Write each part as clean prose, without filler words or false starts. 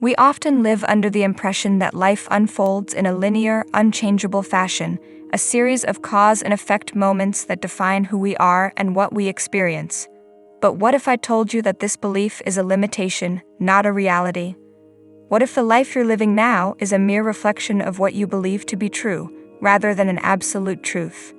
We often live under the impression that life unfolds in a linear, unchangeable fashion, a series of cause and effect moments that define who we are and what we experience. But what if I told you that this belief is a limitation, not a reality? What if the life you're living now is a mere reflection of what you believe to be true, rather than an absolute truth?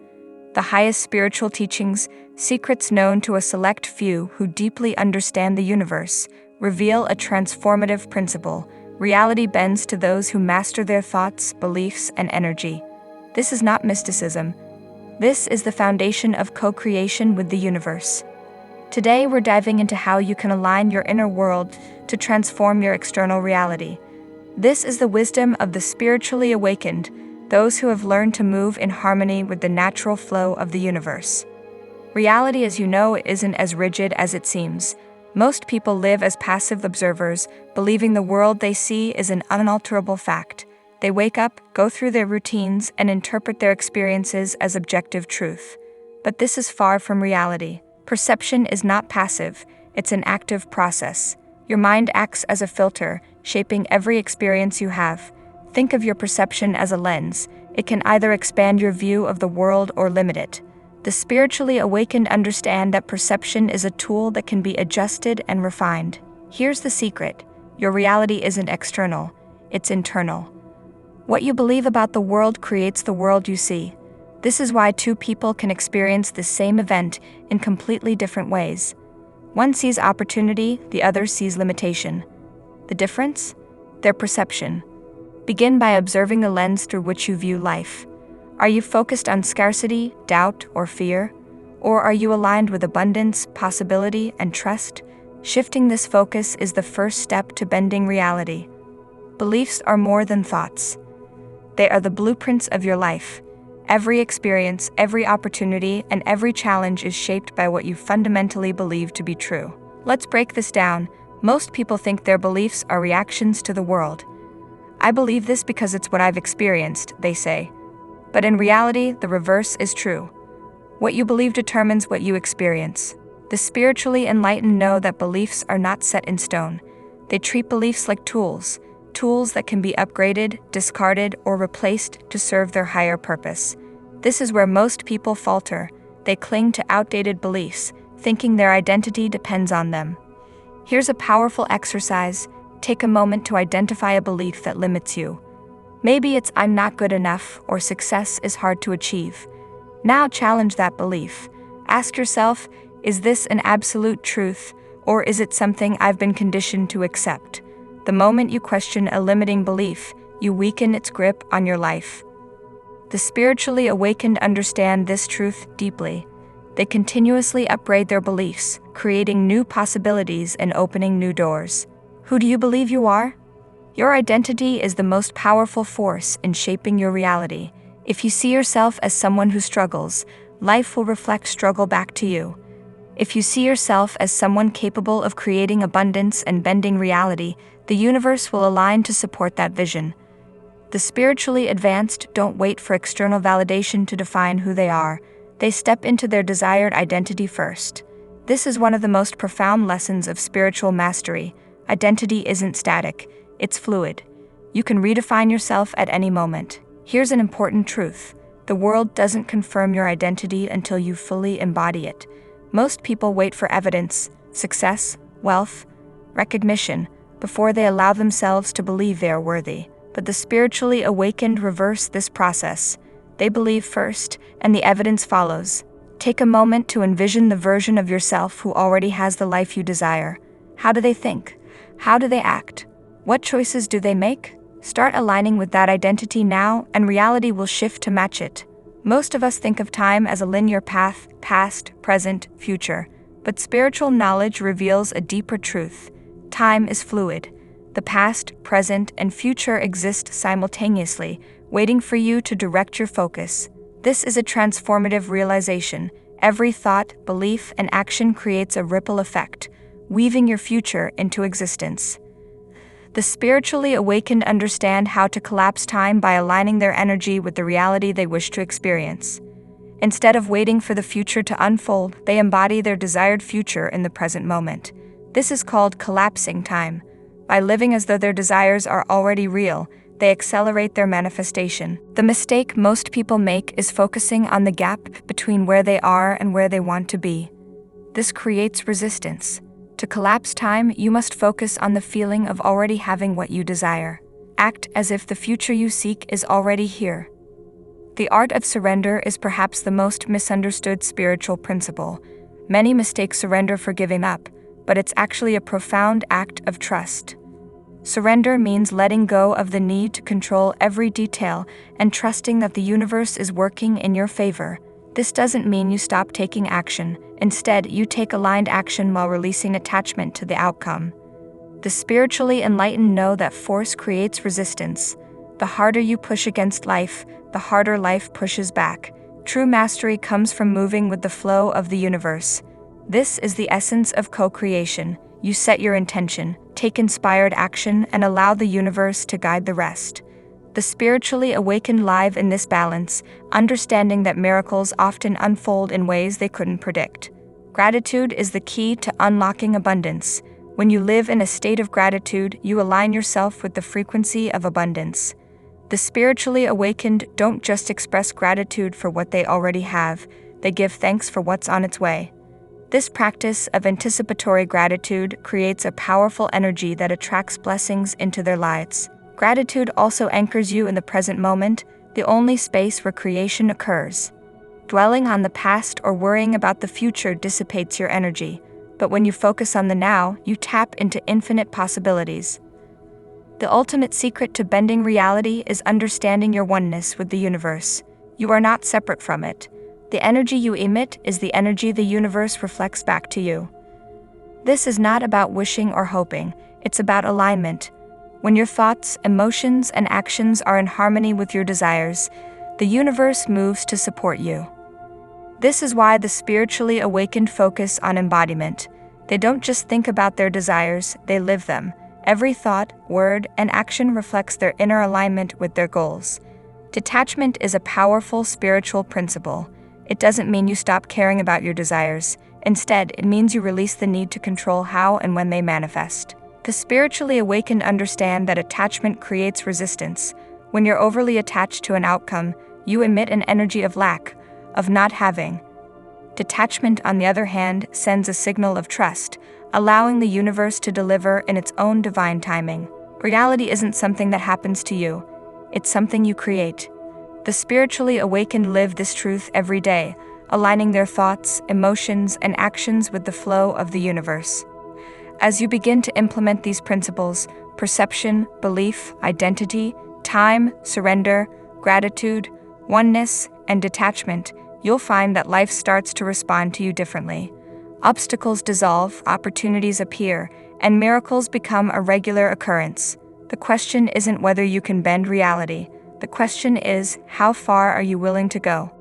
The highest spiritual teachings, secrets known to a select few who deeply understand the universe, reveal a transformative principle: reality bends to those who master their thoughts, beliefs, and energy. This is not mysticism. This is the foundation of co-creation with the universe. Today, we're diving into how you can align your inner world to transform your external reality. This is the wisdom of the spiritually awakened, those who have learned to move in harmony with the natural flow of the universe. Reality, as you know, isn't as rigid as it seems. Most people live as passive observers, believing the world they see is an unalterable fact. They wake up, go through their routines, and interpret their experiences as objective truth. But this is far from reality. Perception is not passive, it's an active process. Your mind acts as a filter, shaping every experience you have. Think of your perception as a lens. It can either expand your view of the world or limit it. The spiritually awakened understand that perception is a tool that can be adjusted and refined. Here's the secret: your reality isn't external, it's internal. What you believe about the world creates the world you see. This is why two people can experience the same event in completely different ways. One sees opportunity, the other sees limitation. The difference? Their perception. Begin by observing the lens through which you view life. Are you focused on scarcity, doubt, or fear? Or are you aligned with abundance, possibility, and trust? Shifting this focus is the first step to bending reality. Beliefs are more than thoughts. They are the blueprints of your life. Every experience, every opportunity, and every challenge is shaped by what you fundamentally believe to be true. Let's break this down. Most people think their beliefs are reactions to the world. I believe this because it's what I've experienced, they say. But in reality, the reverse is true. What you believe determines what you experience. The spiritually enlightened know that beliefs are not set in stone. They treat beliefs like tools that can be upgraded, discarded, or replaced to serve their higher purpose. This is where most people falter. They cling to outdated beliefs, thinking their identity depends on them. Here's a powerful exercise. Take a moment to identify a belief that limits you. Maybe it's "I'm not good enough" or "success is hard to achieve." Now challenge that belief. Ask yourself, is this an absolute truth, or is it something I've been conditioned to accept? The moment you question a limiting belief, you weaken its grip on your life. The spiritually awakened understand this truth deeply. They continuously upgrade their beliefs, creating new possibilities and opening new doors. Who do you believe you are? Your identity is the most powerful force in shaping your reality. If you see yourself as someone who struggles, life will reflect struggle back to you. If you see yourself as someone capable of creating abundance and bending reality, the universe will align to support that vision. The spiritually advanced don't wait for external validation to define who they are. They step into their desired identity first. This is one of the most profound lessons of spiritual mastery. Identity isn't static, it's fluid. You can redefine yourself at any moment. Here's an important truth: the world doesn't confirm your identity until you fully embody it. Most people wait for evidence, success, wealth, recognition, before they allow themselves to believe they are worthy. But the spiritually awakened reverse this process. They believe first, and the evidence follows. Take a moment to envision the version of yourself who already has the life you desire. How do they think? How do they act? What choices do they make? Start aligning with that identity now, and reality will shift to match it. Most of us think of time as a linear path: past, present, future. But spiritual knowledge reveals a deeper truth. Time is fluid. The past, present, and future exist simultaneously, waiting for you to direct your focus. This is a transformative realization. Every thought, belief, and action creates a ripple effect, weaving your future into existence. The spiritually awakened understand how to collapse time by aligning their energy with the reality they wish to experience. Instead of waiting for the future to unfold, they embody their desired future in the present moment. This is called collapsing time. By living as though their desires are already real, they accelerate their manifestation. The mistake most people make is focusing on the gap between where they are and where they want to be. This creates resistance. To collapse time, you must focus on the feeling of already having what you desire. Act as if the future you seek is already here. The art of surrender is perhaps the most misunderstood spiritual principle. Many mistake surrender for giving up, but it's actually a profound act of trust. Surrender means letting go of the need to control every detail and trusting that the universe is working in your favor. This doesn't mean you stop taking action. Instead, you take aligned action while releasing attachment to the outcome. The spiritually enlightened know that force creates resistance. The harder you push against life, the harder life pushes back. True mastery comes from moving with the flow of the universe. This is the essence of co-creation. You set your intention, take inspired action, and allow the universe to guide the rest. The spiritually awakened live in this balance, understanding that miracles often unfold in ways they couldn't predict. Gratitude is the key to unlocking abundance. When you live in a state of gratitude, you align yourself with the frequency of abundance. The spiritually awakened don't just express gratitude for what they already have, they give thanks for what's on its way. This practice of anticipatory gratitude creates a powerful energy that attracts blessings into their lives. Gratitude also anchors you in the present moment, the only space where creation occurs. Dwelling on the past or worrying about the future dissipates your energy, but when you focus on the now, you tap into infinite possibilities. The ultimate secret to bending reality is understanding your oneness with the universe. You are not separate from it. The energy you emit is the energy the universe reflects back to you. This is not about wishing or hoping, it's about alignment. When your thoughts, emotions, and actions are in harmony with your desires, the universe moves to support you. This is why the spiritually awakened focus on embodiment. They don't just think about their desires, they live them. Every thought, word, and action reflects their inner alignment with their goals. Detachment is a powerful spiritual principle. It doesn't mean you stop caring about your desires. Instead, it means you release the need to control how and when they manifest. The spiritually awakened understand that attachment creates resistance. When you're overly attached to an outcome, you emit an energy of lack, of not having. Detachment, on the other hand, sends a signal of trust, allowing the universe to deliver in its own divine timing. Reality isn't something that happens to you. It's something you create. The spiritually awakened live this truth every day, aligning their thoughts, emotions, and actions with the flow of the universe. As you begin to implement these principles, perception, belief, identity, time, surrender, gratitude, oneness, and detachment, you'll find that life starts to respond to you differently. Obstacles dissolve, opportunities appear, and miracles become a regular occurrence. The question isn't whether you can bend reality. The question is, how far are you willing to go?